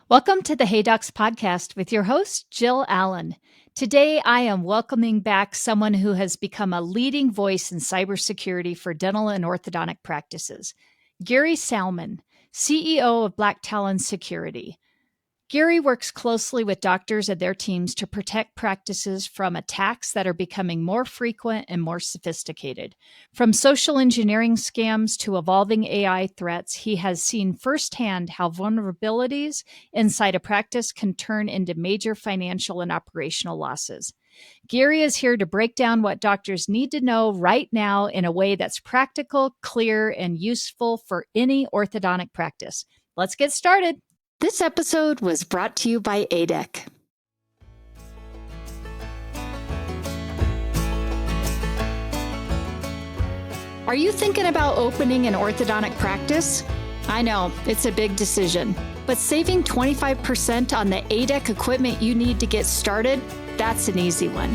Welcome to the Hey Docs podcast with your host, Jill Allen. Today, I am welcoming back someone who has become a leading voice in cybersecurity for dental and orthodontic practices, Gary Salman, CEO of Black Talon Security. Gary works closely with doctors and their teams to protect practices from attacks that are becoming more frequent and more sophisticated. From social engineering scams to evolving AI threats, he has seen firsthand how vulnerabilities inside a practice can turn into major financial and operational losses. Gary is here to break down what doctors need to know right now in a way that's practical, clear, and useful for any orthodontic practice. Let's get started. This episode was brought to you by ADEC. Are you thinking about opening an orthodontic practice? I know, it's a big decision, but saving 25% on the ADEC equipment you need to get started, that's an easy one.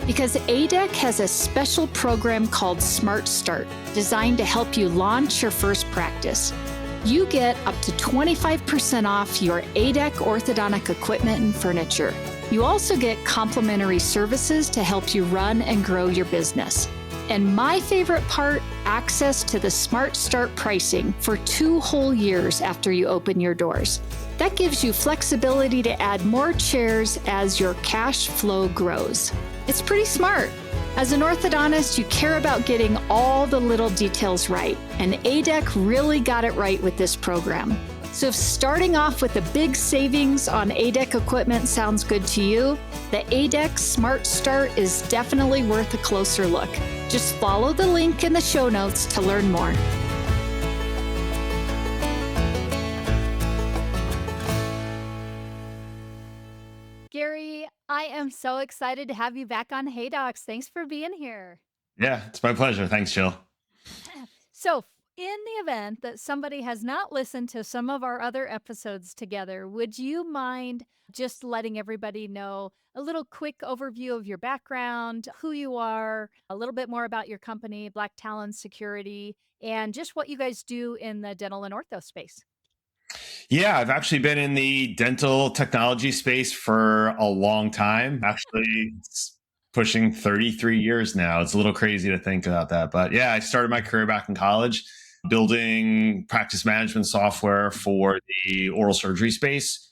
Because ADEC has a special program called Smart Start, designed to help you launch your first practice. You get up to 25% off your ADEC orthodontic equipment and furniture. You also get complimentary services to help you run and grow your business. And my favorite part, access to the Smart Start pricing for 2 whole years after you open your doors. That gives you flexibility to add more chairs as your cash flow grows. It's pretty smart. As an orthodontist, you care about getting all the little details right, and ADEC really got it right with this program. So if starting off with a big savings on ADEC equipment sounds good to you, the ADEC Smart Start is definitely worth a closer look. Just follow the link in the show notes to learn more. Gary, I am so excited to have you back on Hey Docs. Thanks for being here. Yeah, it's my pleasure. Thanks, Jill. So, in the event that somebody has not listened to some of our other episodes together, would you mind just letting everybody know a little quick overview of your background, who you are, a little bit more about your company, Black Talon Security, and just what you guys do in the dental and ortho space? Yeah, I've actually been in the dental technology space for a long time. Actually, it's pushing 33 years now. It's a little crazy to think about that. But yeah, I started my career back in college building practice management software for the oral surgery space.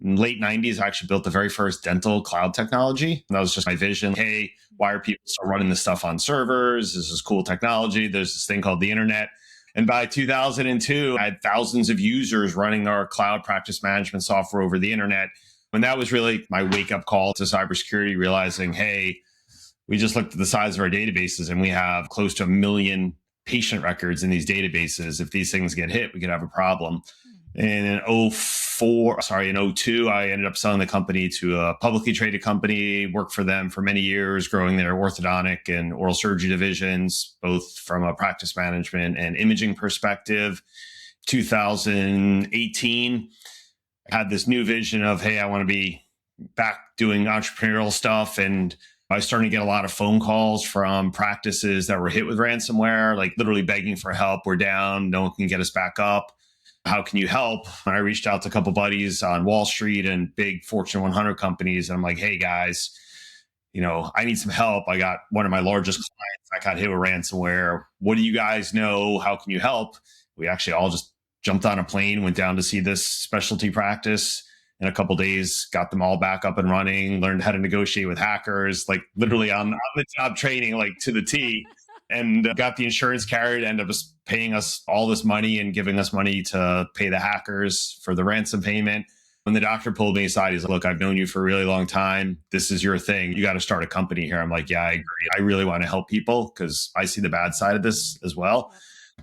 In the late 90s, I actually built the very first dental cloud technology. And that was just my vision. Hey, why are people still running this stuff on servers? This is cool technology. There's this thing called the internet. And by 2002, I had thousands of users running our cloud practice management software over the internet. And that was really my wake up call to cybersecurity, realizing, hey, we just looked at the size of our databases and we have close to 1 million patient records in these databases. If these things get hit, we could have a problem. And in 02, I ended up selling the company to a publicly traded company, worked for them for many years, growing their orthodontic and oral surgery divisions, both from a practice management and imaging perspective. 2018, I had this new vision of, hey, I want to be back doing entrepreneurial stuff. And I was starting to get a lot of phone calls from practices that were hit with ransomware, like literally begging for help. We're down. No one can get us back up. How can you help? And I reached out to a couple buddies on Wall Street and big Fortune 100 companies. And I'm like, hey guys, I need some help. I got one of my largest clients that got hit with ransomware. What do you guys know? How can you help? We actually all just jumped on a plane, went down to see this specialty practice. In a couple of days, got them all back up and running, learned how to negotiate with hackers, like literally on the job training, like to the T. And got the insurance carrier to end up paying us all this money and giving us money to pay the hackers for the ransom payment. When the doctor pulled me aside, he's like, look, I've known you for a really long time. This is your thing. You got to start a company here. I'm like, yeah, I agree. I really want to help people because I see the bad side of this as well.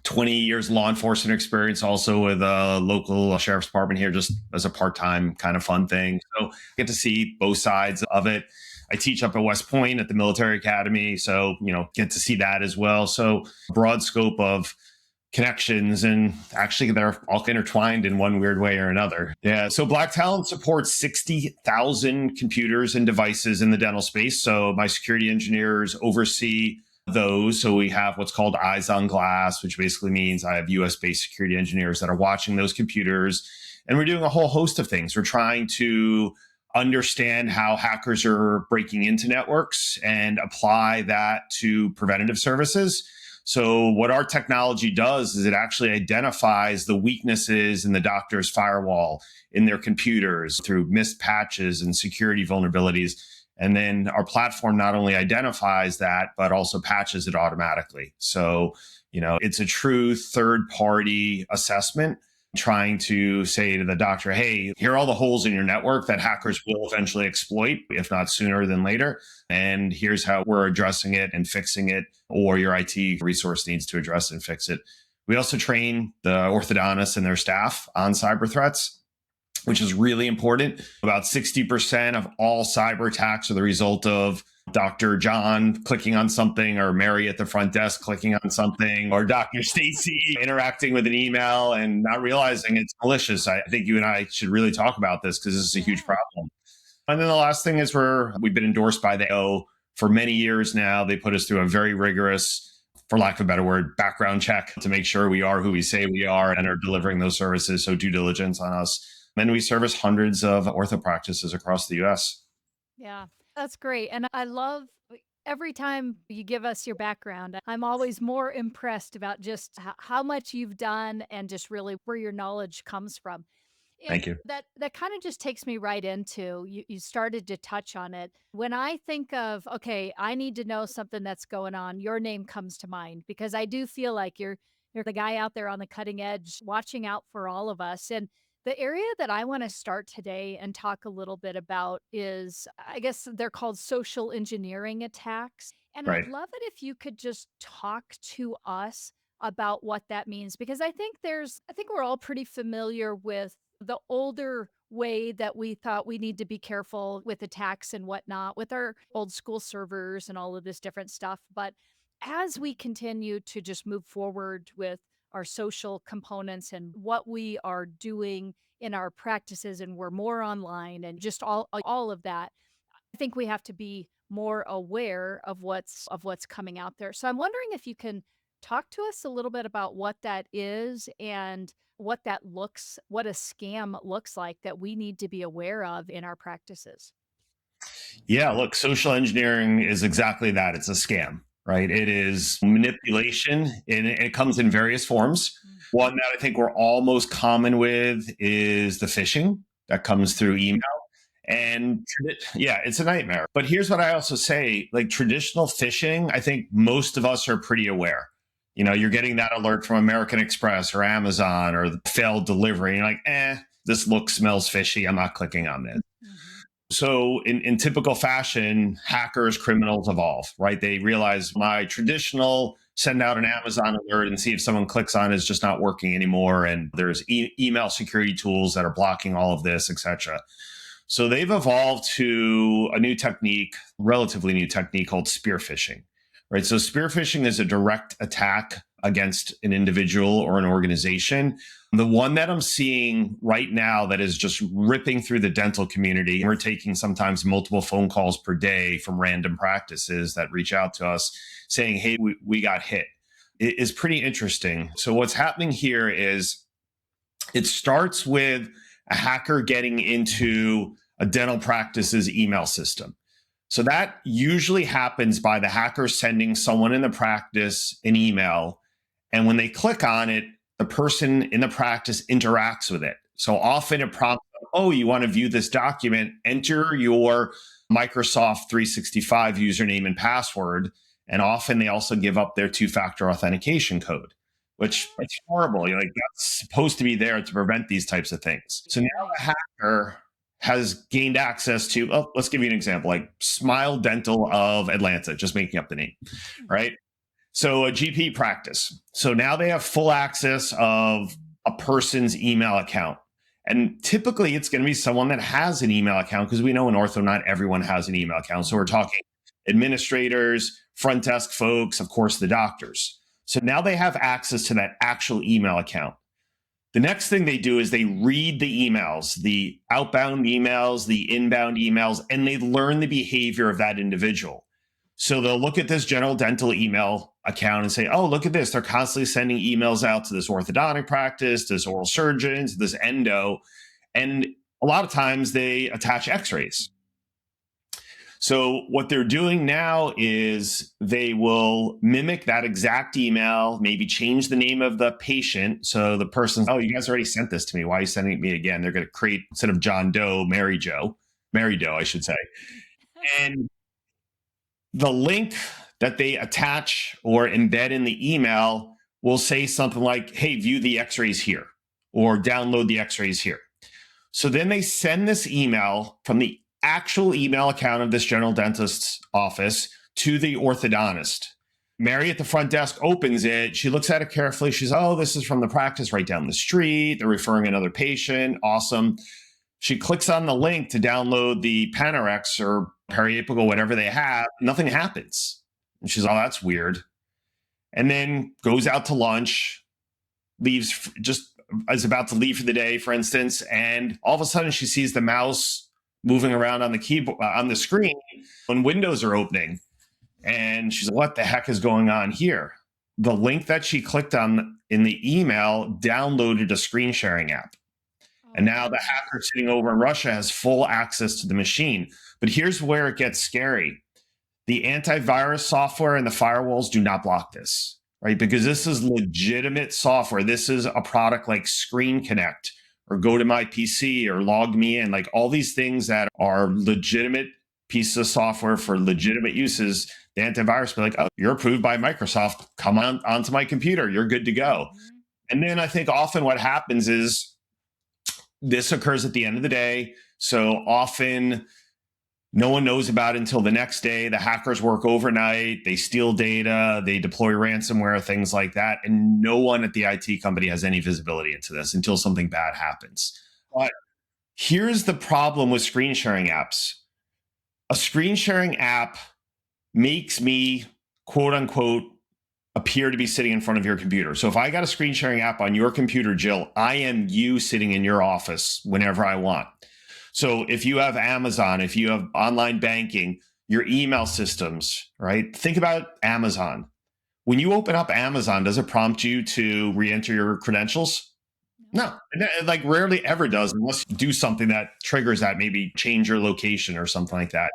20 years law enforcement experience also with a local sheriff's department here, just as a part-time kind of fun thing. So I get to see both sides of it. I teach up at West Point at the military academy. So, get to see that as well. So broad scope of connections, and actually they're all intertwined in one weird way or another. Yeah. So Black Talon supports 60,000 computers and devices in the dental space. So my security engineers oversee those. So we have what's called eyes on glass, which basically means I have US based security engineers that are watching those computers And we're doing a whole host of things. We're trying to understand how hackers are breaking into networks and apply that to preventative services. So what our technology does is it actually identifies the weaknesses in the doctor's firewall, in their computers through missed patches and security vulnerabilities. And then our platform not only identifies that, but also patches it automatically. So, it's a true third party assessment trying to say to the doctor, hey, here are all the holes in your network that hackers will eventually exploit, if not sooner than later. And here's how we're addressing it and fixing it, or your IT resource needs to address and fix it. We also train the orthodontists and their staff on cyber threats, which is really important. About 60% of all cyber attacks are the result of Dr. John clicking on something, or Mary at the front desk clicking on something, or Dr. Stacy interacting with an email and not realizing it's malicious. I think you and I should really talk about this because this is a huge problem. And then the last thing is we've been endorsed by the O for many years now. They put us through a very rigorous, for lack of a better word, background check to make sure we are who we say we are and are delivering those services. So due diligence on us. And we service hundreds of ortho practices across the US. Yeah, that's great. And I love every time you give us your background, I'm always more impressed about just how much you've done and just really where your knowledge comes from. And Thank you. that kind of just takes me right into you started to touch on it. When I think of, okay, I need to know something that's going on, your name comes to mind because I do feel like you're the guy out there on the cutting edge watching out for all of us. And the area that I want to start today and talk a little bit about is, I guess they're called social engineering attacks. And I'd Right. love it if you could just talk to us about what that means because I think we're all pretty familiar with the older way that we thought we need to be careful with attacks and whatnot with our old school servers and all of this different stuff. But as we continue to just move forward with our social components and what we are doing in our practices and we're more online and just all of that, I think we have to be more aware of what's coming out there. So I'm wondering if you can talk to us a little bit about what that is and what a scam looks like that we need to be aware of in our practices. Yeah, look, social engineering is exactly that. It's a scam, right? It is manipulation, and it comes in various forms. Mm. One that I think we're all most common with is the phishing that comes through email. And yeah, it's a nightmare. But here's what I also say, like traditional phishing, I think most of us are pretty aware. You're getting that alert from American Express or Amazon or the failed delivery. And you're like, this looks, smells fishy. I'm not clicking on this. Mhm. So in typical fashion, hackers, criminals evolve, right? They realize my traditional send out an Amazon alert and see if someone clicks on it is just not working anymore. And there's email security tools that are blocking all of this, et cetera. So they've evolved to a new technique, relatively new technique called spear phishing, right? So spear phishing is a direct attack against an individual or an organization. The one that I'm seeing right now that is just ripping through the dental community, we're taking sometimes multiple phone calls per day from random practices that reach out to us saying, hey, we got hit. It is pretty interesting. So what's happening here is it starts with a hacker getting into a dental practice's email system. So that usually happens by the hacker sending someone in the practice an email. And when they click on it, the person in the practice interacts with it. So often it prompts, oh, you want to view this document, enter your Microsoft 365 username and password. And often they also give up their two-factor authentication code, which it's horrible. You're like, that's supposed to be there to prevent these types of things. So now the hacker has gained access to, let's give you an example, like Smile Dental of Atlanta, just making up the name, right? So a GP practice. So now they have full access of a person's email account. And typically it's going to be someone that has an email account because we know in ortho, not everyone has an email account. So we're talking administrators, front desk folks, of course, the doctors. So now they have access to that actual email account. The next thing they do is they read the emails, the outbound emails, the inbound emails, and they learn the behavior of that individual. So they'll look at this general dental email account and say, oh, look at this. They're constantly sending emails out to this orthodontic practice, this oral surgeon, to this endo. And a lot of times they attach x-rays. So what they're doing now is they will mimic that exact email, maybe change the name of the patient. So the person's, oh, you guys already sent this to me. Why are you sending it me again? They're going to create, instead of John Doe, Mary Doe, I should say. And the link that they attach or embed in the email will say something like, hey, view the x-rays here or download the x-rays here. So then they send this email from the actual email account of this general dentist's office to the orthodontist. Mary at the front desk opens it. She looks at it carefully. She's, oh, this is from the practice right down the street. They're referring another patient. Awesome. She clicks on the link to download the Panorex or periapical, whatever they have. Nothing happens. And she's, oh, that's weird. And then goes out to lunch, leaves, just is about to leave for the day, for instance. And all of a sudden she sees the mouse moving around on the keyboard, on the screen when windows are opening. And she's like, what the heck is going on here? The link that she clicked on in the email downloaded a screen sharing app. And now the hacker sitting over in Russia has full access to the machine. But here's where it gets scary. The antivirus software and the firewalls do not block this, right? Because this is legitimate software. This is a product like Screen Connect or Go to My PC or Log Me In, like all these things that are legitimate pieces of software for legitimate uses. The antivirus will be like, oh, you're approved by Microsoft. Come on onto my computer. You're good to go. And then I think often what happens is, this occurs at the end of the day. So often no one knows about it until the next day. The hackers work overnight. They steal data. They deploy ransomware, things like that. And no one at the IT company has any visibility into this until something bad happens. But here's the problem with screen sharing apps. A screen sharing app makes me, quote unquote, appear to be sitting in front of your computer. So if I got a screen sharing app on your computer, Jill, I am you sitting in your office whenever I want. So if you have Amazon, if you have online banking, your email systems, right? Think about Amazon. When you open up Amazon, does it prompt you to re-enter your credentials? No, it like rarely ever does unless you do something that triggers that, maybe change your location or something like that.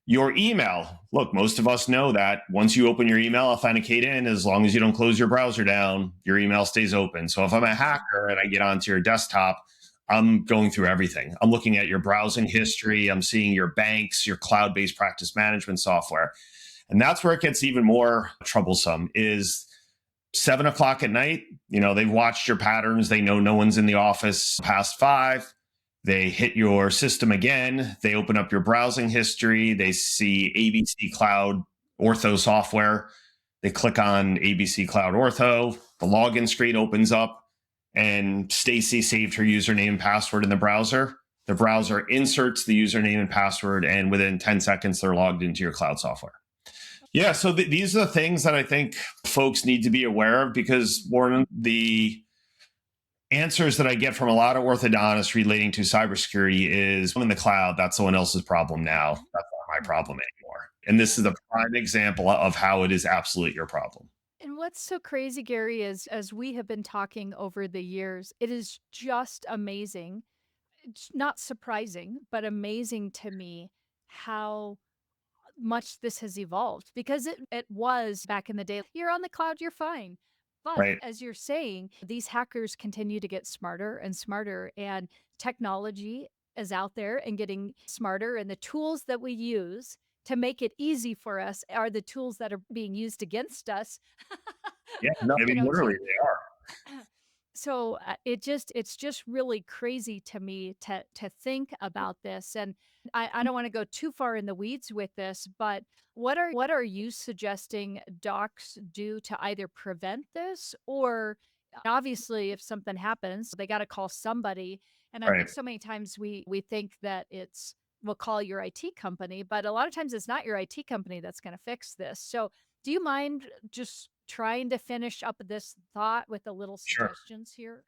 Your email. Look, most of us know that once you open your email, authenticate in, as long as you don't close your browser down, your email stays open. So if I'm a hacker and I get onto your desktop, I'm going through everything. I'm looking at your browsing history. I'm seeing your banks, your cloud-based practice management software. And that's where it gets even more troublesome is 7 o'clock at night. You know, they've watched your patterns. They know no one's in the office past 5. They hit your system again. They open up your browsing history. They see ABC Cloud Ortho software. They click on ABC Cloud Ortho. The login screen opens up and Stacy saved her username and password in the browser. The browser inserts the username and password, and within 10 seconds, they're logged into your cloud software. Yeah, so these are the things that I think folks need to be aware of because, Warren, the answers that I get from a lot of orthodontists relating to cybersecurity is, in the cloud, that's someone else's problem now. That's not my problem anymore. And this is the prime example of how it is absolutely your problem. And what's so crazy, Gary, is as we have been talking over the years, it is just amazing. It's not surprising, but amazing to me how much this has evolved because it was back in the day, you're on the cloud, you're fine. But Right. as you're saying, these hackers continue to get smarter and smarter, and technology is out there and getting smarter. And the tools that we use to make it easy for us are the tools that are being used against us. Yeah, no, I you mean, know, literally, to they are. so it's just really crazy to me to think about this. And I don't want to go too far in the weeds with this, but what are you suggesting docs do to either prevent this or obviously if something happens, they got to call somebody. And I think Right. so many times we think that we'll call your IT company, but a lot of times it's not your IT company that's going to fix this. So do you mind just trying to finish up this thought with a little Sure. suggestions here?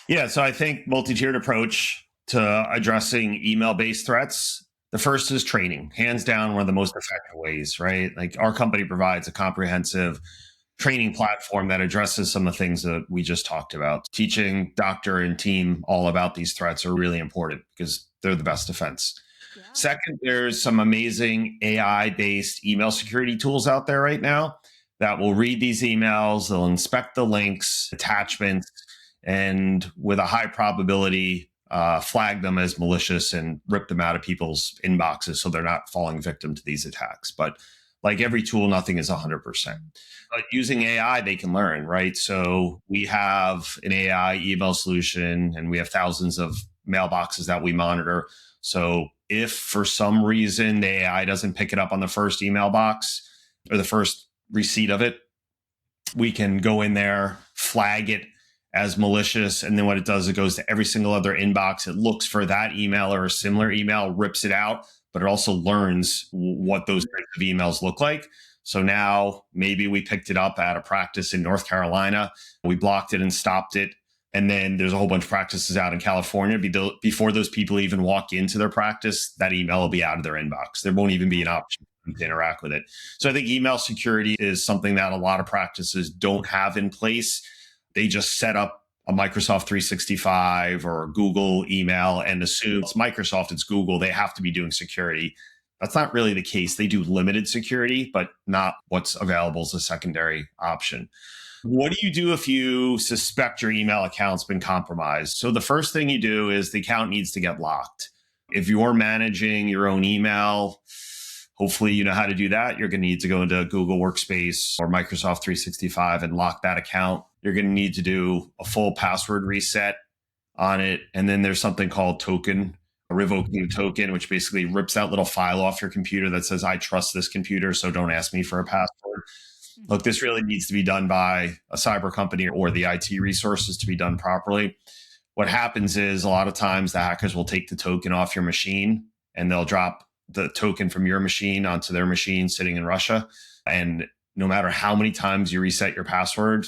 Yeah, so I think multi-tiered approach to addressing email-based threats. The first is training, hands down, one of the most effective ways, right? Like our company provides a comprehensive training platform that addresses some of the things that we just talked about. Teaching doctor and team all about these threats are really important because they're the best defense. Yeah. Second, there's some amazing AI based email security tools out there right now that will read these emails, they'll inspect the links, attachments, and with a high probability, flag them as malicious and rip them out of people's inboxes so they're not falling victim to these attacks. But like every tool, nothing is 100%. But using AI, they can learn, right? So we have an AI email solution and we have thousands of mailboxes that we monitor. So if for some reason the AI doesn't pick it up on the first email box or the first receipt of it, we can go in there, flag it as malicious. And then what it does, it goes to every single other inbox. It looks for that email or a similar email, rips it out, but it also learns what those types of emails look like. So now maybe we picked it up at a practice in North Carolina. We blocked it and stopped it. And then there's a whole bunch of practices out in California. Before those people even walk into their practice, that email will be out of their inbox. There won't even be an option to interact with it. So I think email security is something that a lot of practices don't have in place. They just set up a Microsoft 365 or Google email and assume it's Microsoft, it's Google, they have to be doing security. That's not really the case. They do limited security, but not what's available as a secondary option. What do you do if you suspect your email account's been compromised? So the first thing you do is the account needs to get locked. If you're managing your own email, hopefully you know how to do that. You're going to need to go into Google Workspace or Microsoft 365 and lock that account. You're going to need to do a full password reset on it. And then there's something called token, a revoking token, which basically rips that little file off your computer that says, I trust this computer, so don't ask me for a password. Look, this really needs to be done by a cyber company or the IT resources to be done properly. What happens is a lot of times the hackers will take the token off your machine and they'll drop the token from your machine onto their machine sitting in Russia. And no matter how many times you reset your password,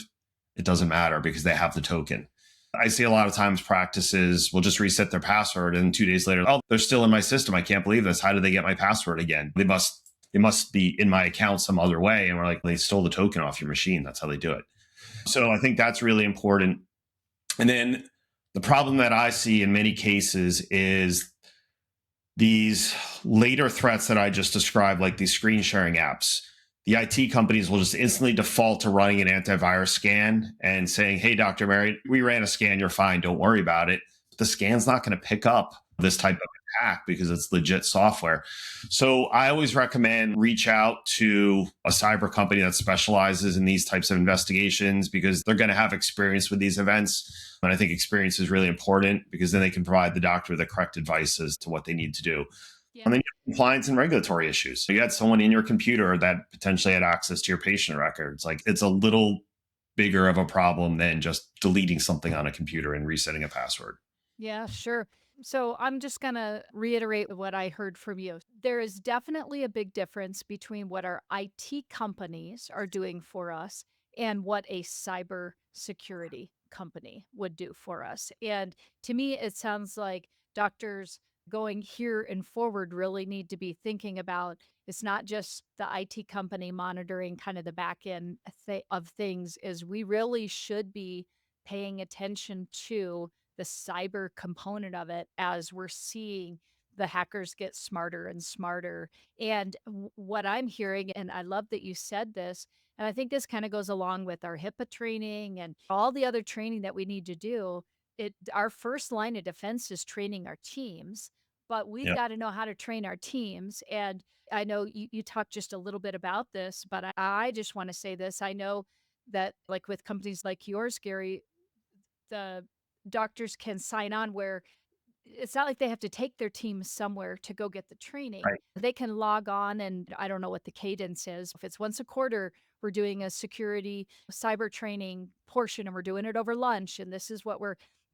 it doesn't matter because they have the token. I see a lot of times practices will just reset their password and 2 days later, oh, they're still in my system. I can't believe this. How did they get my password again? It must be in my account some other way. And we're like, they stole the token off your machine. That's how they do it. So I think that's really important. And then the problem that I see in many cases is these later threats that I just described, like these screen sharing apps. The IT companies will just instantly default to running an antivirus scan and saying, hey, Dr. Mary, we ran a scan. You're fine. Don't worry about it. The scan's not going to pick up this type of attack because it's legit software. So I always recommend reach out to a cyber company that specializes in these types of investigations because they're going to have experience with these events. And I think experience is really important because then they can provide the doctor the correct advice as to what they need to do. Yeah. And then you have compliance and regulatory issues. So you had someone in your computer that potentially had access to your patient records. Like it's a little bigger of a problem than just deleting something on a computer and resetting a password. Yeah, sure. So I'm just going to reiterate what I heard from you. There is definitely a big difference between what our IT companies are doing for us and what a cyber security company would do for us. And to me, it sounds like doctors going here and forward really need to be thinking about it's not just the IT company monitoring kind of the back end of things, is we really should be paying attention to the cyber component of it as we're seeing the hackers get smarter and smarter. And what I'm hearing, and I love that you said this, and I think this kind of goes along with our HIPAA training and all the other training that we need to do. Our first line of defense is training our teams, but we've Yeah. got to know how to train our teams. And I know you talked just a little bit about this, but I just want to say this. I know that, like with companies like yours, Gary, the doctors can sign on where it's not like they have to take their team somewhere to go get the training. Right. They can log on, and I don't know what the cadence is. If it's once a quarter, we're doing a security cyber training portion and we're doing it over lunch. And this is what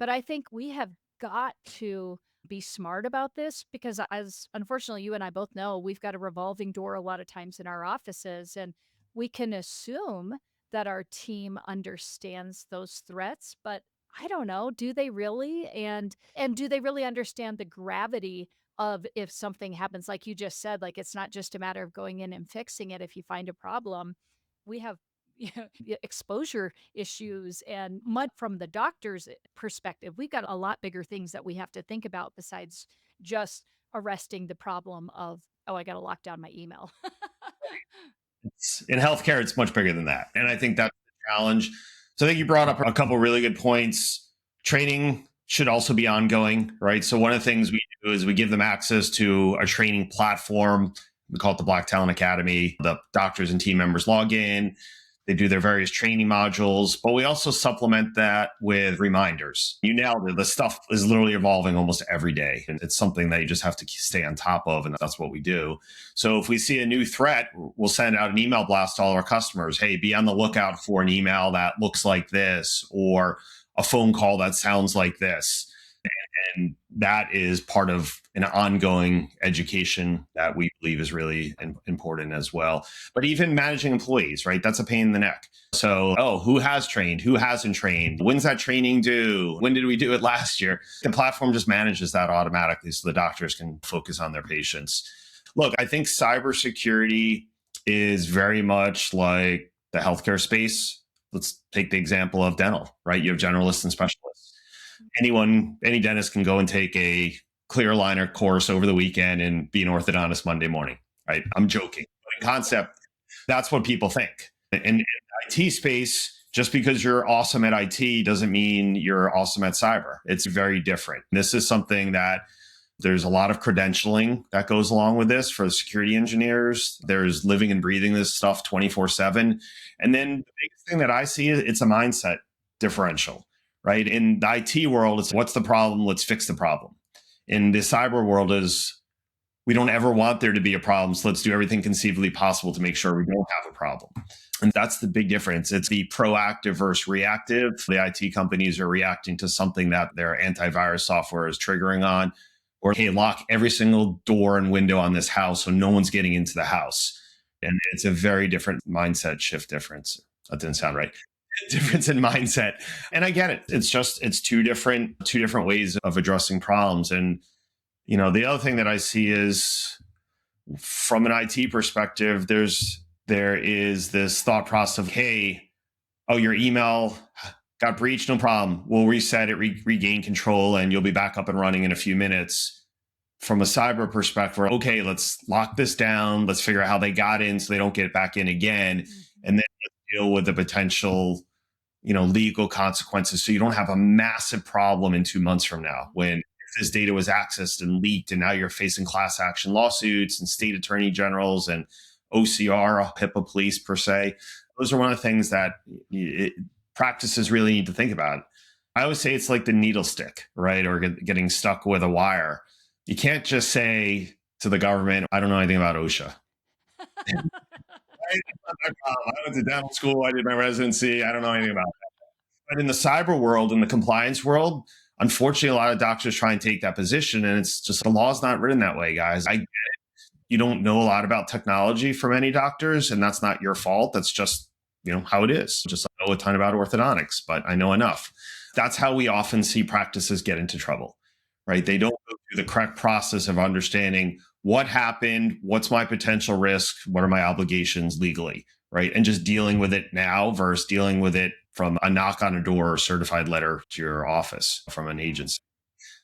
but I think we have got to be smart about this because, as unfortunately you and I both know, we've got a revolving door a lot of times in our offices, and we can assume that our team understands those threats. But I don't know, do they really? And do they really understand the gravity of if something happens like you just said, like it's not just a matter of going in and fixing it if you find a problem. We have exposure issues and mud from the doctor's perspective. We've got a lot bigger things that we have to think about besides just arresting the problem of, oh, I got to lock down my email. In healthcare, it's much bigger than that. And I think that's the challenge. So I think you brought up a couple really good points. Training should also be ongoing, right? So one of the things we do is we give them access to a training platform. We call it the Black Talon Academy. The doctors and team members log in. They do their various training modules, but we also supplement that with reminders. You nailed it. The stuff is literally evolving almost every day. And it's something that you just have to stay on top of. And that's what we do. So if we see a new threat, we'll send out an email blast to all our customers. Hey, be on the lookout for an email that looks like this, or a phone call that sounds like this. And that is part of an ongoing education that we believe is really important as well. But even managing employees, right? That's a pain in the neck. So, who has trained? Who hasn't trained? When's that training due? When did we do it last year? The platform just manages that automatically so the doctors can focus on their patients. Look, I think cybersecurity is very much like the healthcare space. Let's take the example of dental, right? You have generalists and specialists. Any dentist can go and take a clear aligner course over the weekend and be an orthodontist Monday morning, right? I'm joking. But in concept, that's what people think. In the IT space, just because you're awesome at IT doesn't mean you're awesome at cyber. It's very different. This is something that there's a lot of credentialing that goes along with this for the security engineers. There's living and breathing this stuff 24/7. And then the biggest thing that I see is it's a mindset differential, right? In the IT world, it's what's the problem? Let's fix the problem. In the cyber world is we don't ever want there to be a problem. So let's do everything conceivably possible to make sure we don't have a problem. And that's the big difference. It's the proactive versus reactive. The IT companies are reacting to something that their antivirus software is triggering on, or, hey, lock every single door and window on this house so no one's getting into the house. And it's a very different mindset shift difference. That didn't sound right. Difference in mindset. And I get it. It's two different ways of addressing problems. And, the other thing that I see is from an IT perspective, there is this thought process of, hey, your email got breached, no problem. We'll reset it, regain control, and you'll be back up and running in a few minutes. From a cyber perspective, okay, let's lock this down. Let's figure out how they got in so they don't get back in again. And then deal with the potential, legal consequences. So you don't have a massive problem in 2 months from now when this data was accessed and leaked, and now you're facing class action lawsuits and state attorney generals and OCR, HIPAA police per se. Those are one of the things that practices really need to think about. I always say it's like the needle stick, right? Or getting stuck with a wire. You can't just say to the government, I don't know anything about OSHA. I went to dental school. I did my residency. I don't know anything about that. But in the cyber world, in the compliance world, unfortunately, a lot of doctors try and take that position. And it's just the law's not written that way, guys. I get it. You don't know a lot about technology for many doctors, and that's not your fault. That's just, how it is. Just I know a ton about orthodontics, but I know enough. That's how we often see practices get into trouble, right? They don't go through the correct process of understanding what happened, what's my potential risk, what are my obligations legally, right? And just dealing with it now versus dealing with it from a knock on a door or certified letter to your office from an agency.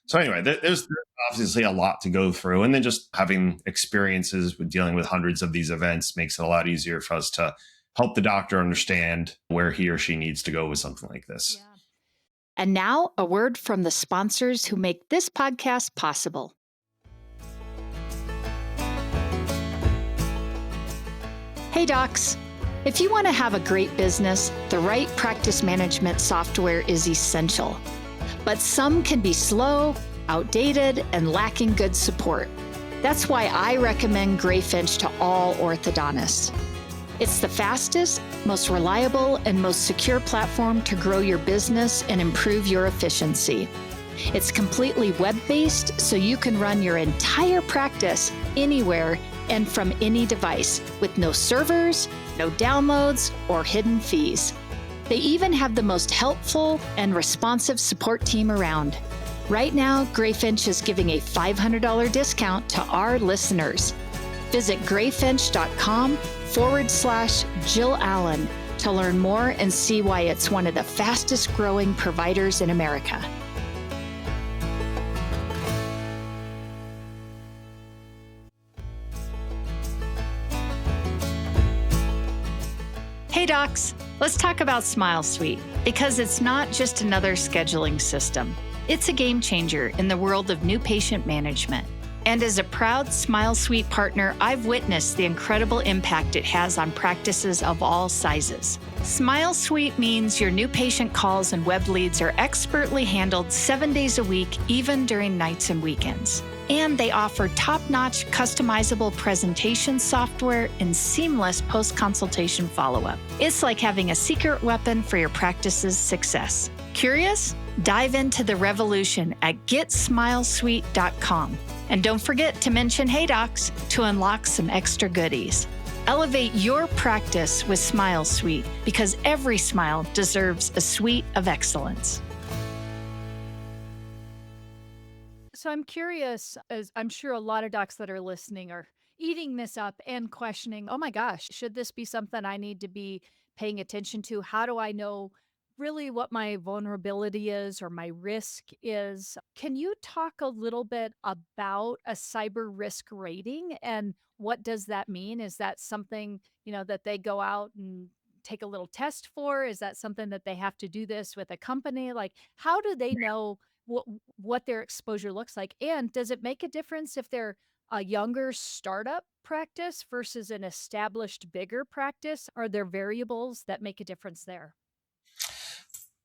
So anyway, there's obviously a lot to go through. And then just having experiences with dealing with hundreds of these events makes it a lot easier for us to help the doctor understand where he or she needs to go with something like this. Yeah. And now a word from the sponsors who make this podcast possible. Hey docs, if you want to have a great business, the right practice management software is essential. But some can be slow, outdated, and lacking good support. That's why I recommend Greyfinch to all orthodontists. It's the fastest, most reliable, and most secure platform to grow your business and improve your efficiency. It's completely web-based, so you can run your entire practice anywhere and from any device with no servers, no downloads, or hidden fees. They even have the most helpful and responsive support team around. Right now, Greyfinch is giving a $500 discount to our listeners. Visit greyfinch.com/Jill Allen to learn more and see why it's one of the fastest growing providers in America. Hey docs, let's talk about Smile Suite, because it's not just another scheduling system. It's a game changer in the world of new patient management. And as a proud Smile Suite partner, I've witnessed the incredible impact it has on practices of all sizes. Smile Suite means your new patient calls and web leads are expertly handled 7 days a week, even during nights and weekends. And they offer top-notch customizable presentation software and seamless post-consultation follow-up. It's like having a secret weapon for your practice's success. Curious? Dive into the revolution at GetSmileSuite.com. And don't forget to mention Hey Docs to unlock some extra goodies. Elevate your practice with Smile Suite, because every smile deserves a suite of excellence. So I'm curious, as I'm sure a lot of docs that are listening are eating this up and questioning, oh my gosh, should this be something I need to be paying attention to? How do I know really what my vulnerability is or my risk is? Can you talk a little bit about a cyber risk rating and what does that mean? Is that something, that they go out and take a little test for? Is that something that they have to do this with a company? Like, how do they know what their exposure looks like? And does it make a difference if they're a younger startup practice versus an established bigger practice? Are there variables that make a difference there?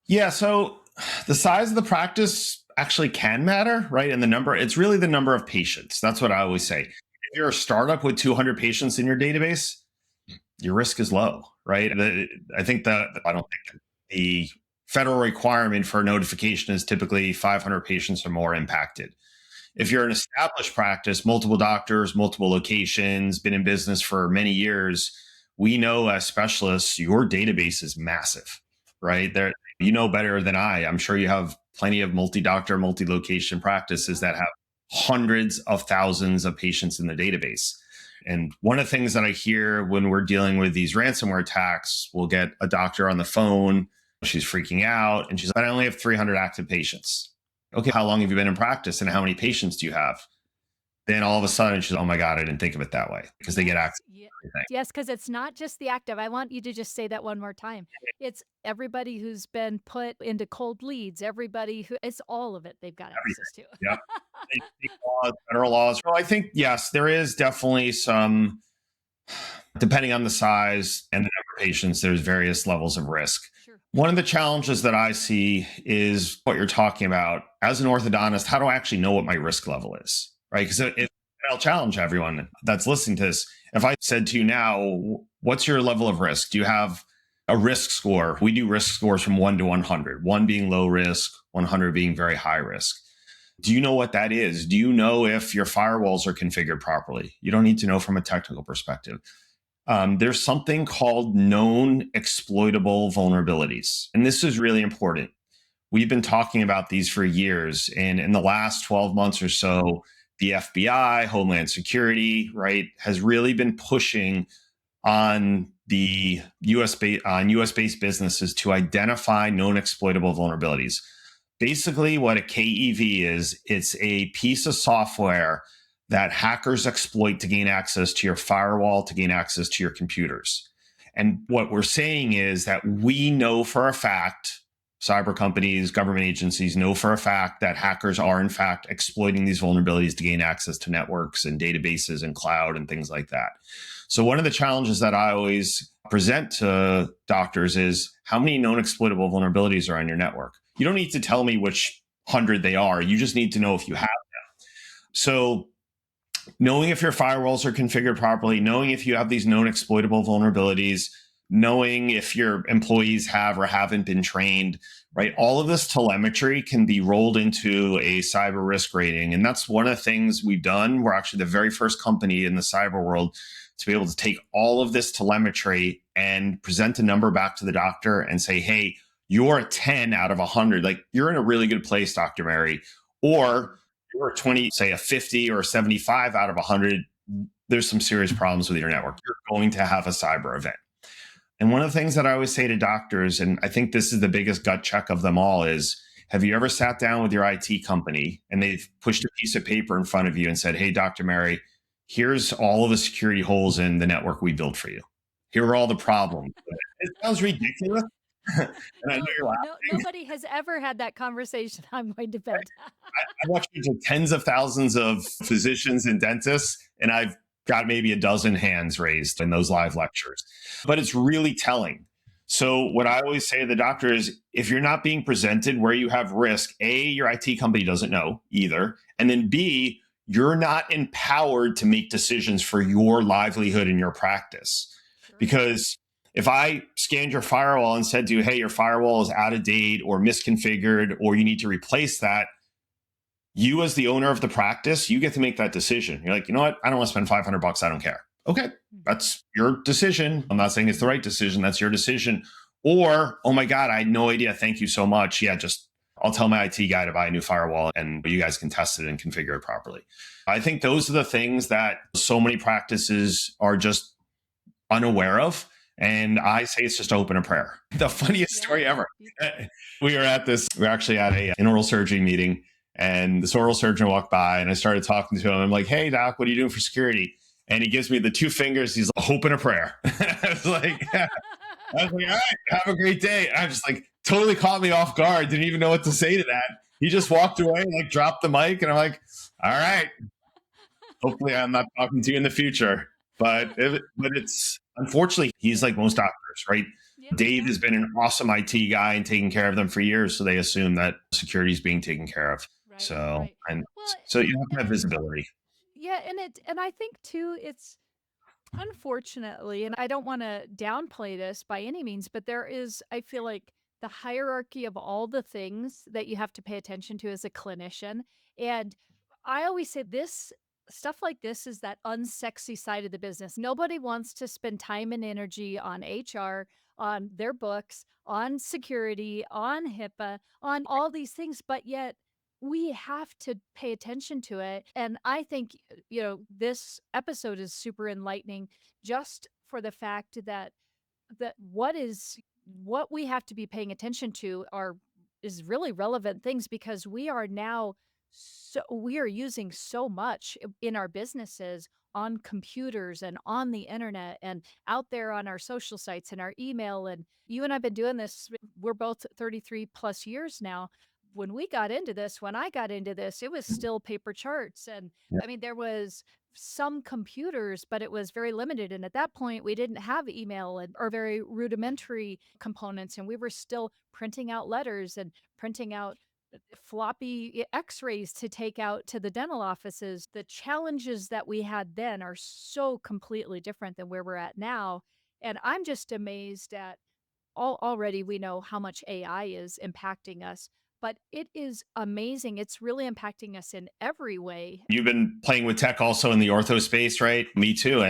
Yeah, so the size of the practice actually can matter, right? And it's really the number of patients. That's what I always say. If you're a startup with 200 patients in your database, your risk is low, right? I don't think the federal requirement for notification is typically 500 patients or more impacted. If you're an established practice, multiple doctors, multiple locations, been in business for many years, we know as specialists, your database is massive, right? You know better than I'm sure you have plenty of multi-doctor, multi-location practices that have hundreds of thousands of patients in the database. And one of the things that I hear when we're dealing with these ransomware attacks, we'll get a doctor on the phone, she's freaking out, and she's like, I only have 300 active patients. Okay, how long have you been in practice and how many patients do you have? Then all of a sudden she's, oh my God, I didn't think of it that way, because they get access to everything. Yes, because it's not just the active. I want you to just say that one more time. It's everybody who's been put into cold leads, it's all of it they've got access to. Yeah. State laws, federal laws. So I think, yes, there is definitely some, depending on the size and the number of patients, there's various levels of risk. Sure. One of the challenges that I see is what you're talking about. As an orthodontist, how do I actually know what my risk level is? Right? Because I'll challenge everyone that's listening to this. If I said to you now, what's your level of risk? Do you have a risk score? We do risk scores from 1 to 100, 1 being low risk, 100 being very high risk. Do you know what that is? Do you know if your firewalls are configured properly? You don't need to know from a technical perspective. There's something called known exploitable vulnerabilities. And this is really important. We've been talking about these for years. And in the last 12 months or so, the FBI, Homeland Security, right, has really been pushing on the US-based businesses to identify known exploitable vulnerabilities. Basically, what a KEV is, it's a piece of software that hackers exploit to gain access to your firewall, to gain access to your computers. And what we're saying is that we know for a fact, cyber companies, government agencies know for a fact that hackers are in fact exploiting these vulnerabilities to gain access to networks and databases and cloud and things like that. So one of the challenges that I always present to doctors is how many known exploitable vulnerabilities are on your network? You don't need to tell me which 100 they are. You just need to know if you have them. So knowing if your firewalls are configured properly, knowing if you have these known exploitable vulnerabilities, knowing if your employees have or haven't been trained, right? All of this telemetry can be rolled into a cyber risk rating. And that's one of the things we've done. We're actually the very first company in the cyber world to be able to take all of this telemetry and present a number back to the doctor and say, hey, you're a 10 out of 100. Like, you're in a really good place, Dr. Mary. Or you're a 20, say a 50 or a 75 out of 100. There's some serious problems with your network. You're going to have a cyber event. And one of the things that I always say to doctors, and I think this is the biggest gut check of them all, is have you ever sat down with your IT company and they've pushed a piece of paper in front of you and said, hey, Dr. Mary, here's all of the security holes in the network we built for you. Here are all the problems. It sounds ridiculous. And I know you're laughing. Nobody has ever had that conversation, I'm going to bet. I've watched tens of thousands of physicians and dentists, and I've got maybe a dozen hands raised in those live lectures. But it's really telling. So what I always say to the doctor is, if you're not being presented where you have risk, A, your IT company doesn't know either. And then B, you're not empowered to make decisions for your livelihood and your practice. Sure. Because if I scanned your firewall and said to you, hey, your firewall is out of date or misconfigured, or you need to replace that, you as the owner of the practice, you get to make that decision. You're like, you know what? I don't want to spend $500. I don't care. Okay, that's your decision. I'm not saying it's the right decision. That's your decision. Or, oh my God, I had no idea. Thank you so much. Yeah, just I'll tell my IT guy to buy a new firewall and you guys can test it and configure it properly. I think those are the things that so many practices are just unaware of. And I say it's just open a prayer. The funniest story ever. We're actually at an oral surgery meeting, and this oral surgeon walked by and I started talking to him. I'm like, hey, doc, what are you doing for security? And he gives me the two fingers. He's like, hope and a prayer. I was like, all right, have a great day. And I'm just like, totally caught me off guard. Didn't even know what to say to that. He just walked away and like dropped the mic. And I'm like, all right, hopefully I'm not talking to you in the future. But it's unfortunately, he's like most doctors, right? Yeah. Dave has been an awesome IT guy and taking care of them for years. So they assume that security is being taken care of. Right, So, right. and Well, so you have to have visibility. yeah, and I think too, it's unfortunately, and I don't want to downplay this by any means, but there is, I feel like, the hierarchy of all the things that you have to pay attention to as a clinician. And I always say this stuff like this is that unsexy side of the business. Nobody wants to spend time and energy on HR, on their books, on security, on HIPAA, on all these things, but yet we have to pay attention to it. And I think, this episode is super enlightening just for the fact that what we have to be paying attention to are is really relevant things, because we are using so much in our businesses on computers and on the internet and out there on our social sites and our email. And you and I've been doing this, we're both 33 plus years now. When I got into this, it was still paper charts. And I mean, there was some computers, but it was very limited. And at that point, we didn't have email or very rudimentary components. And we were still printing out letters and printing out floppy x-rays to take out to the dental offices. The challenges that we had then are so completely different than where we're at now. And I'm just amazed at already we know how much AI is impacting us, but it is amazing. It's really impacting us in every way. You've been playing with tech also in the ortho space, right? Me too.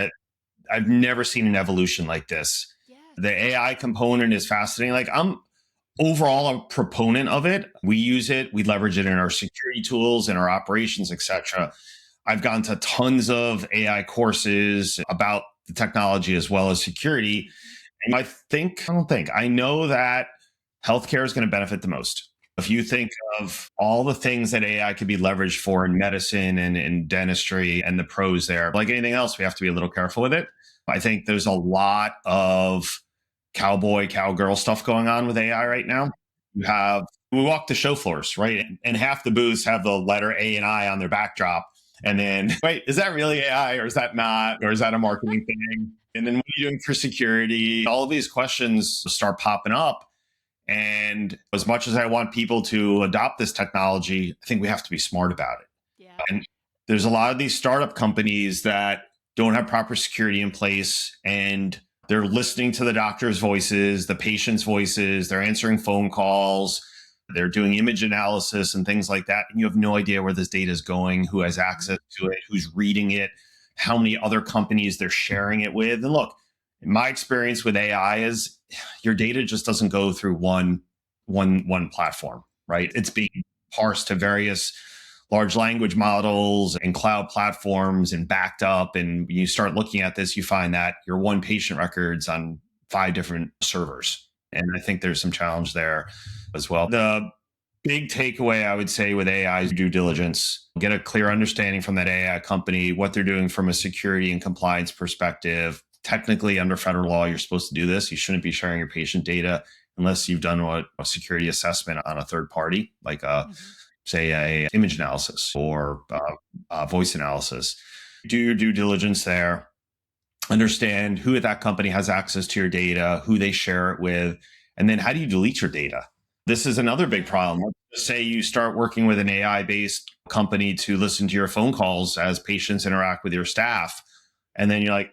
I've never seen an evolution like this. Yes. The AI component is fascinating. Like, I'm overall a proponent of it. We use it. We leverage it in our security tools, in our operations, etc. I've gone to tons of AI courses about the technology as well as security. And I know that healthcare is going to benefit the most. If you think of all the things that AI could be leveraged for in medicine and in dentistry and the pros there, like anything else, we have to be a little careful with it. I think there's a lot of cowgirl stuff going on with AI right now. We walk the show floors, right? And half the booths have the letter A and I on their backdrop. And then, wait, is that really AI or is that not? Or is that a marketing thing? And then what are you doing for security? All of these questions start popping up. And as much as I want people to adopt this technology, I think we have to be smart about it. Yeah. And there's a lot of these startup companies that don't have proper security in place, and they're listening to the doctor's voices, the patient's voices, they're answering phone calls, they're doing image analysis and things like that. And you have no idea where this data is going, who has access to it, who's reading it. how many other companies they're sharing it with. And look, my experience with AI is your data just doesn't go through one platform, right? It's being parsed to various large language models and cloud platforms and backed up. And you start looking at this, you find that your one patient records on 5 different servers. And I think there's some challenge there as well. The big takeaway I would say with AI is due diligence. Get a clear understanding from that AI company, what they're doing from a security and compliance perspective. Technically, under federal law, you're supposed to do this. You shouldn't be sharing your patient data unless you've done a security assessment on a third party, like say a image analysis or voice analysis. Do your due diligence there. Understand who at that company has access to your data, who they share it with, and then how do you delete your data? This is another big problem. Let's just say you start working with an AI-based company to listen to your phone calls as patients interact with your staff, and then you're like,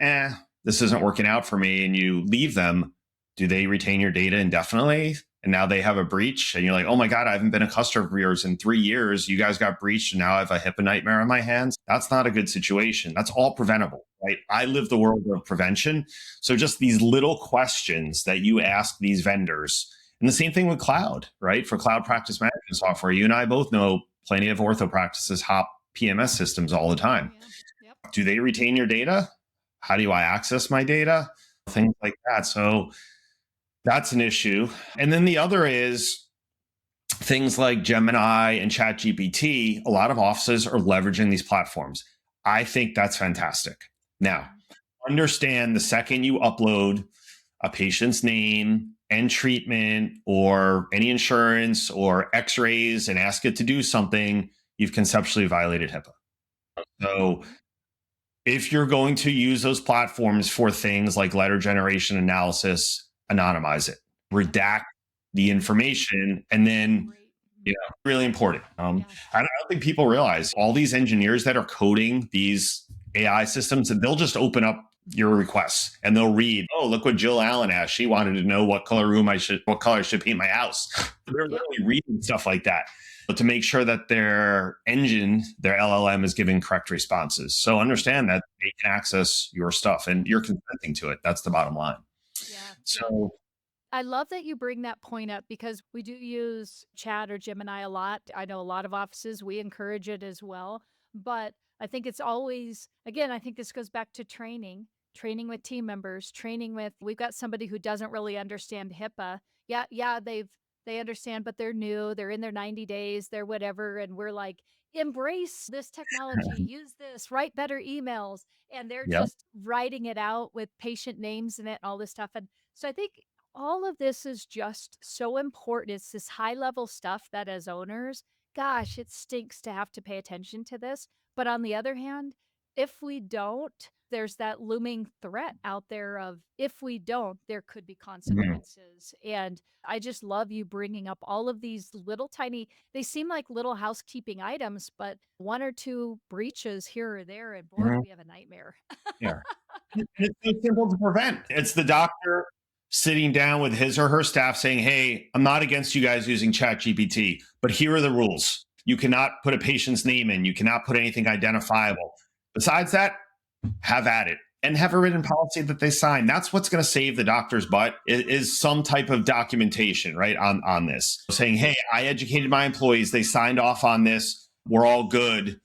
this isn't working out for me, and you leave them. Do they retain your data indefinitely? And now they have a breach, and you're like, oh my God, I haven't been a customer of yours in 3 years. You guys got breached, and now I have a HIPAA nightmare on my hands. That's not a good situation. That's all preventable, right? I live the world of prevention. So just these little questions that you ask these vendors, and the same thing with cloud, right? For cloud practice management software, you and I both know plenty of ortho practices hop PMS systems all the time. Yeah. Yep. Do they retain your data? How do I access my data? Things like that. So that's an issue. And then the other is things like Gemini and ChatGPT. A lot of offices are leveraging these platforms. I think that's fantastic. Now, understand the second you upload a patient's name and treatment or any insurance or x-rays and ask it to do something, you've conceptually violated HIPAA. So if you're going to use those platforms for things like letter generation analysis, anonymize it, redact the information, and then, really important. I don't think people realize all these engineers that are coding these AI systems, and they'll just open up your requests and they'll read, oh, look what Jill Allen asked. She wanted to know what color I should paint my house. They're literally reading stuff like that. But to make sure that their engine, their LLM is giving correct responses. So understand that they can access your stuff and you're consenting to it. That's the bottom line. Yeah. So I love that you bring that point up because we do use Chat or Gemini a lot. I know a lot of offices, we encourage it as well. But I think it's always, again, I think this goes back to training with team members, we've got somebody who doesn't really understand HIPAA. Yeah, they understand, but they're new, they're in their 90 days, they're whatever. And we're like, embrace this technology, use this, write better emails. And they're yeah. just writing it out with patient names in it and all this stuff. And so I think all of this is just so important. It's this high level stuff that as owners, gosh, it stinks to have to pay attention to this. But on the other hand, if we don't, there's that looming threat out there of if we don't, there could be consequences. And I just love you bringing up all of these little tiny, they seem like little housekeeping items, but one or two breaches here or there, and boy, do we have a nightmare. Yeah. It's so simple to prevent. It's the doctor sitting down with his or her staff saying, hey, I'm not against you guys using ChatGPT, but here are the rules. You cannot put a patient's name in. You cannot put anything identifiable. Besides that, have at it and have a written policy that they sign. That's what's going to save the doctor's butt is some type of documentation, right, on this. Saying, hey, I educated my employees. They signed off on this. We're all good.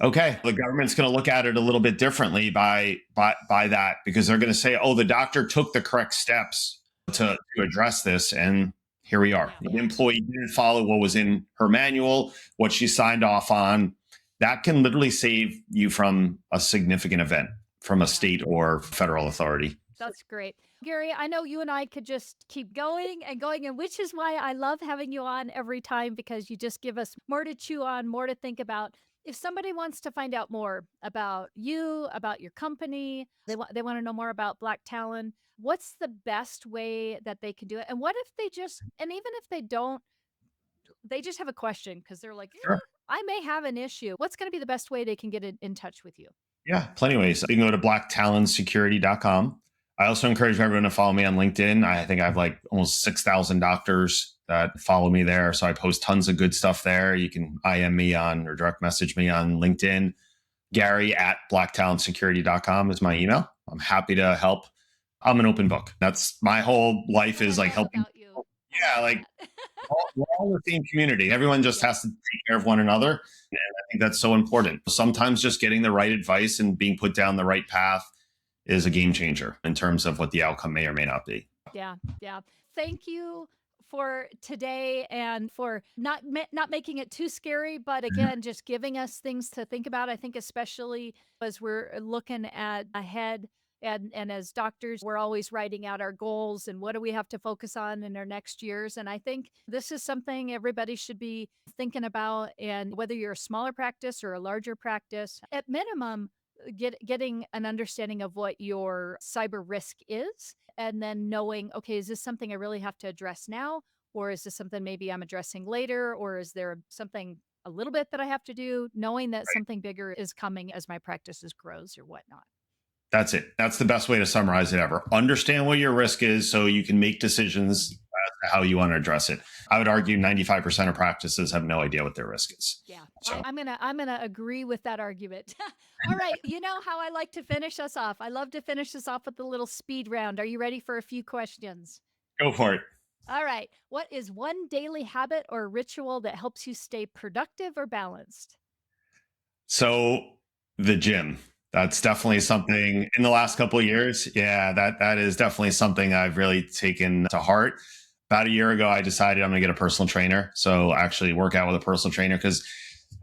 Okay, the government's going to look at it a little bit differently by that because they're going to say, oh, the doctor took the correct steps to address this. And here we are. The employee didn't follow what was in her manual, what she signed off on. That can literally save you from a significant event from a state or federal authority. That's great. Gary, I know you and I could just keep going, and which is why I love having you on every time because you just give us more to chew on, more to think about. If somebody wants to find out more about you, about your company, they want to know more about Black Talon, what's the best way that they can do it? And what if and even if they don't, they just have a question because they're like, Sure. I may have an issue. What's going to be the best way they can get in touch with you? Yeah, plenty of ways. You can go to blacktalonsecurity.com. I also encourage everyone to follow me on LinkedIn. I think I have like almost 6,000 doctors that follow me there. So I post tons of good stuff there. You can IM me on or direct message me on LinkedIn. Gary at blacktalonsecurity.com is my email. I'm happy to help. I'm an open book. That's my whole life I is love like that helping. about you. I Yeah, love like that. we're all the same community. Everyone just Yep. has to take care of one another. And I think that's so important. Sometimes just getting the right advice and being put down the right path is a game changer in terms of what the outcome may or may not be. Yeah, yeah. Thank you for today and for not making it too scary, but again, just giving us things to think about. I think especially as we're looking at ahead and as doctors, we're always writing out our goals and what do we have to focus on in our next years. And I think this is something everybody should be thinking about. And whether you're a smaller practice or a larger practice, at minimum, getting an understanding of what your cyber risk is and then knowing, okay, is this something I really have to address now? Or is this something maybe I'm addressing later? Or is there something a little bit that I have to do, knowing that something bigger is coming as my practices grows or whatnot? That's it. That's the best way to summarize it ever. Understand what your risk is so you can make decisions as to how you want to address it. I would argue 95% of practices have no idea what their risk is. Yeah, So I'm gonna agree with that argument. All right, you know how I like to finish us off. I love to finish us off with a little speed round. Are you ready for a few questions? go for it. All right. What is one daily habit or ritual that helps you stay productive or balanced? So the gym. That's definitely something in the last Yeah. couple of years. Yeah, that is definitely something I've really taken to heart. About a year ago, I decided I'm going to get a personal trainer. So actually work out with a personal trainer because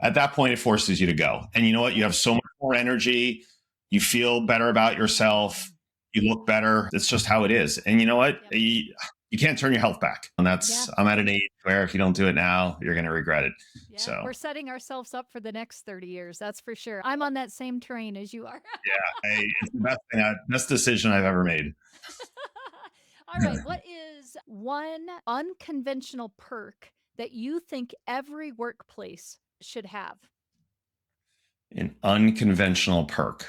at that point it forces you to go. And you know what? You have so much more energy. You feel better about yourself. Mhm. You look better. It's just how it is. And you know what? Yep. You can't turn your health back. And Yeah. I'm at an age where if you don't do it now, you're going to regret it. Yeah. So We're setting ourselves up for the next 30 years. That's for sure. I'm on that same train as you are. it's the best decision I've ever made. All right. What is one unconventional perk that you think every workplace should have? An unconventional perk.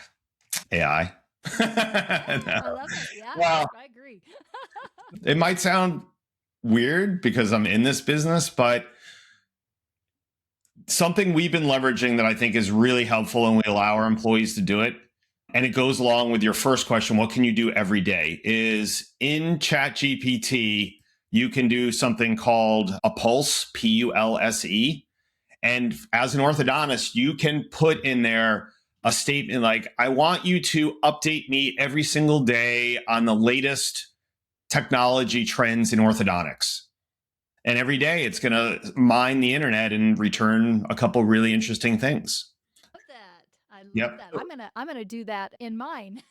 AI. Yeah, No. I love it. Yeah, Well, I agree. it might sound weird because I'm in this business, but something we've been leveraging that I think is really helpful and we allow our employees to do it. And it goes along with your first question, what can you do every day? Is in Chat GPT, you can do something called a pulse, Pulse. And as an orthodontist, you can put in there a statement like, I want you to update me every single day on the latest technology trends in orthodontics. And every day it's going to mine the internet and return a couple really interesting things. Love that. I love Yep. that. I'm gonna do that in mine.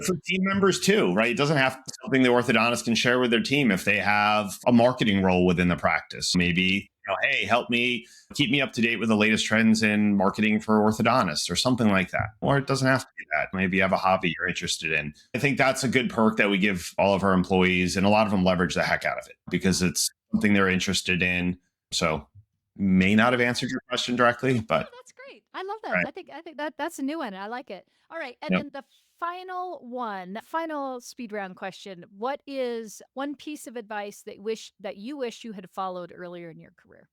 For team members too, right? It doesn't have to be something the orthodontist can share with their team if they have a marketing role within the practice. Maybe, hey, help me keep me up to date with the latest trends in marketing for orthodontists or something like that. Or it doesn't have to be that. Maybe you have a hobby you're interested in. I think that's a good perk that we give all of our employees, and a lot of them leverage the heck out of it because it's something they're interested in. So may not have answered your question directly, No, but that's great. I love that. right. I think that's a new one. I like it. All right. And Yep. then the final one, final speed round question. What is one piece of advice that you wish you had followed earlier in your career?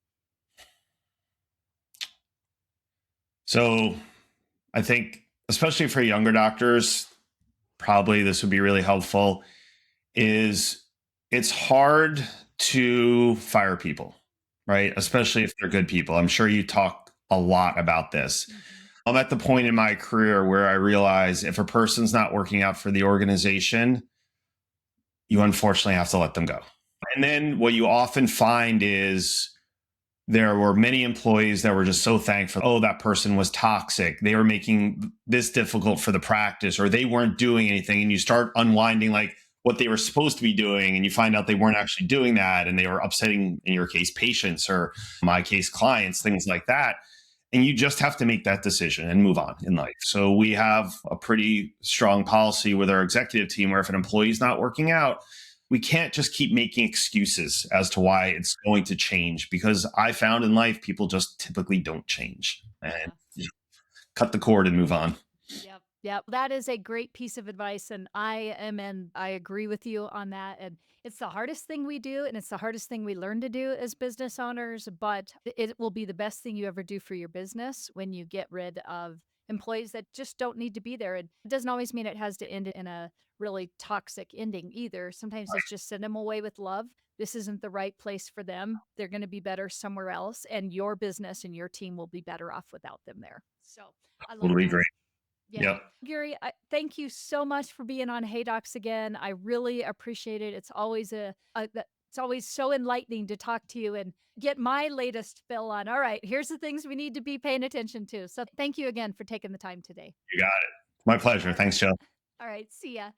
So I think, especially for younger doctors, probably this would be really helpful is it's hard to fire people, right? Especially if they're good people. I'm sure you talk a lot about this. Mhm. I'm at the point in my career where I realize if a person's not working out for the organization, you unfortunately have to let them go. And then what you often find is there were many employees that were just so thankful. Oh, that person was toxic. They were making this difficult for the practice, or they weren't doing anything. And you start unwinding like what they were supposed to be doing, and you find out they weren't actually doing that. And they were upsetting, in your case, patients, or my case, clients, things like that. And you just have to make that decision and move on in life. So we have a pretty strong policy with our executive team where if an employee is not working out, we can't just keep making excuses as to why it's going to change because I found in life people just typically don't change and Yeah. cut the cord and move on. Yep. Yeah, that is a great piece of advice. And I agree with you on that. And it's the hardest thing we do, and it's the hardest thing we learn to do as business owners, but it will be the best thing you ever do for your business when you get rid of employees that just don't need to be there. And it doesn't always mean it has to end in a really toxic ending either. Sometimes it's just send them away with love. This isn't the right place for them. They're going to be better somewhere else, and your business and your team will be better off without them there. So I love Totally that. agree. Yeah. Yep. Gary, thank you so much for being on Hey Docs again. I really appreciate it. It's always it's always so enlightening to talk to you and get my latest fill on. All right, here's the things we need to be paying attention to. So thank you again for taking the time today. You got it. My pleasure. All right. Thanks, Joe. All right. See ya.